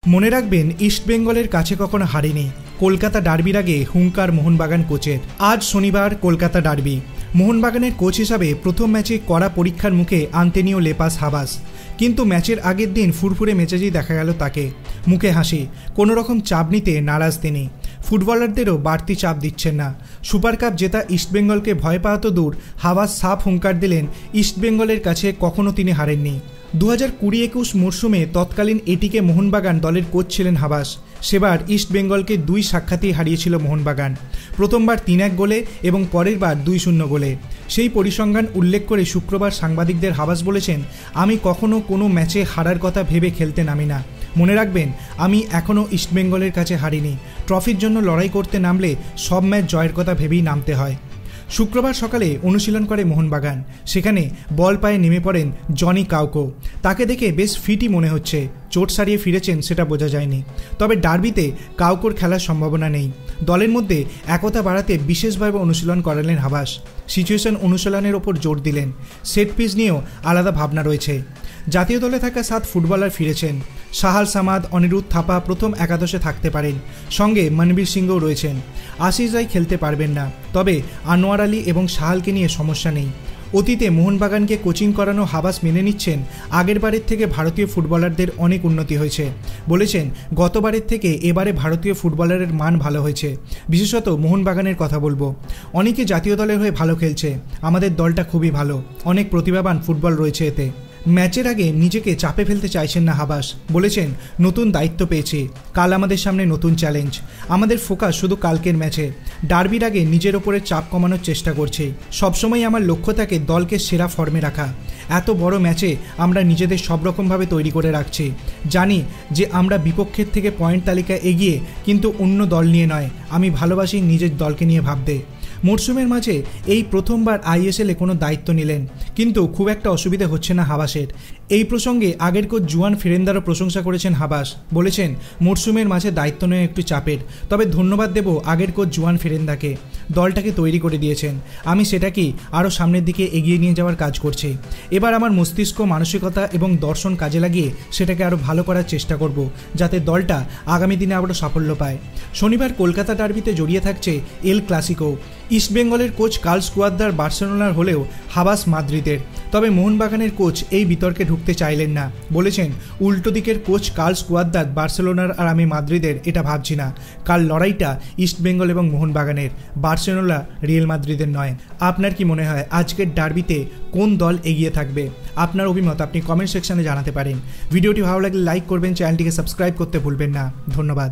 মনে রাখবেন ইস্টবেঙ্গলের কাছে কখনো হারেনি। কলকাতা ডার্বির আগে হুঙ্কার মোহনবাগান কোচের। আজ শনিবার কলকাতা ডার্বি। মোহনবাগানের কোচ হিসাবে প্রথম ম্যাচে কড়া পরীক্ষার মুখে আন্তোনিও লেপাস হাবাস, কিন্তু ম্যাচের আগের দিন ফুরফুরে মেজাজেই দেখা গেল তাকে। মুখে হাসি, কোনো রকম চাপ নিতে নারাজ তিনি। ফুটবলারদেরও বাড়তি চাপ দিচ্ছেন না। সুপার কাপ জেতা ইস্টবেঙ্গলকে ভয় পাওয়া তো দূর, হাবাস সাফ হুঙ্কার দিলেন ইস্টবেঙ্গলের কাছে কখনো তিনি হারেননি। 2020-21 মরশুমে তৎকালীন এটিকে মোহনবাগান দলের কোচ ছিলেন হাবাস। সেবার ইস্টবেঙ্গলকে 2 সাক্ষাতেই হারিয়েছিল মোহনবাগান, প্রথমবার 3-1 গোলে এবং পরের বার 2-0 গোলে। সেই পরিসংখ্যান উল্লেখ করে শুক্রবার সাংবাদিকদের হাবাস বলেছেন, আমি কখনো কোনো ম্যাচে হারার কথা ভেবে খেলতে নামি না। মনে রাখবেন, আমি এখনও ইস্টবেঙ্গলের কাছে হারিনি। ট্রফির জন্য লড়াই করতে নামলে সব ম্যাচ জয়ের কথা ভেবেই নামতে হয়। শুক্রবার সকালে অনুশীলন করে মোহনবাগান। সেখানে বল পায়ে নেমে পড়েন জনি কাউকো। তাকে দেখে বেশ ফিটই মনে হচ্ছে। চোট সারিয়ে ফিরেছেন সেটা বোঝা যায়নি, তবে ডার্বিতে কাউকোর খেলার সম্ভাবনা নেই। দলের মধ্যে একতা বাড়াতে বিশেষভাবে অনুশীলন করালেন হাবাস। সিচুয়েশন অনুশীলনের ওপর জোর দিলেন। সেট পিস নিয়েও আলাদা ভাবনা রয়েছে। জাতীয় দলে থাকা 7 ফুটবলার ফিরেছেন। সাহাল সামাদ, অনিরুদ্ধ থাপা প্রথম একাদশে থাকতে পারেন। সঙ্গে মনবীর সিংও রয়েছেন। আশিস রায় খেলতে পারবেন না, তবে আনোয়ার আলী এবং সাহালকে নিয়ে সমস্যা নেই। অতীতে মোহনবাগানকে কোচিং করানো হাবাস মেনে নিচ্ছেন, আগের বারের থেকে ভারতীয় ফুটবলারদের অনেক উন্নতি হয়েছে। বলেছেন, গতবারের থেকে এবারে ভারতীয় ফুটবলারের মান ভালো হয়েছে। বিশেষত মোহনবাগানের কথা বলবো, অনেকে জাতীয় দলের হয়ে ভালো খেলছে। আমাদের দলটা খুবই ভালো, অনেক প্রতিভাবান ফুটবল রয়েছে এতে। ম্যাচের আগে নিজেকে চাপে ফেলতে চাইছেন না হাবাস। বলেছেন, নতুন দায়িত্ব পেয়েছি, কাল আমাদের সামনে নতুন চ্যালেঞ্জ। আমাদের ফোকাস শুধু কালকের ম্যাচে। ডার্বির আগে নিজের ওপরে চাপ কমানোর চেষ্টা করছি। সবসময় আমার লক্ষ্য থাকে দলকে সেরা ফর্মে রাখা। এত বড় ম্যাচে আমরা নিজেদের সব রকমভাবে তৈরি করে রাখছি। জানি যে আমরা বিপক্ষের থেকে পয়েন্ট তালিকায় এগিয়ে, কিন্তু অন্য দল নিয়ে নয়। আমি ভালোবাসি নিজের দলকে নিয়ে ভাবতে। মরশুমের মাঝে এই প্রথমবার আইএসএলে কোনো দায়িত্ব নিলেন, কিন্তু খুব একটা অসুবিধা হচ্ছে না হাবাসের। এই প্রসঙ্গে আগের কোচ জুয়ান ফেরেন্দারও প্রশংসা করেছেন হাবাস। বলেছেন, মরশুমের মাঝে দায়িত্ব নেওয়া একটু চাপের, তবে ধন্যবাদ দেব আগের কোচ জুয়ান ফেরেন্দাকে। দলটাকে তৈরি করে দিয়েছেন। আমি সেটাকেই আরও সামনের দিকে এগিয়ে নিয়ে যাওয়ার কাজ করছি। এবার আমার মস্তিষ্ক, মানসিকতা এবং দর্শন কাজে লাগিয়ে সেটাকে আরও ভালো করার চেষ্টা করব, যাতে দলটা আগামী দিনে আবারও সাফল্য পায়। শনিবার কলকাতা ডার্বিতে জড়িয়ে থাকছে এল ক্লাসিকো। ইস্টবেঙ্গলের কোচ কার্লস কুয়াদ্রার বার্সেলোনার হলেও হাবাস মাদ্রিদের। তবে মোহনবাগানের কোচ এই বিতর্কে ঢুকতে চাইলেন না। বলেছেন, উল্টো দিকের কোচ কার্লস কুয়াদ্রার বার্সেলোনার আর আমি মাদ্রিদের এটা ভাবছি না। কাল লড়াইটা ইস্টবেঙ্গল এবং মোহনবাগানের, বার্সেলোনা রিয়েল মাদ্রিদের নয়। আপনার কি মনে হয় আজকের ডার্বিতে কোন দল এগিয়ে থাকবে? আপনার অভিমত আপনি কমেন্ট সেকশনে জানাতে পারেন। ভিডিওটি ভালো লাগলে লাইক করবেন, চ্যানেলটিকে সাবস্ক্রাইব করতে ভুলবেন না। ধন্যবাদ।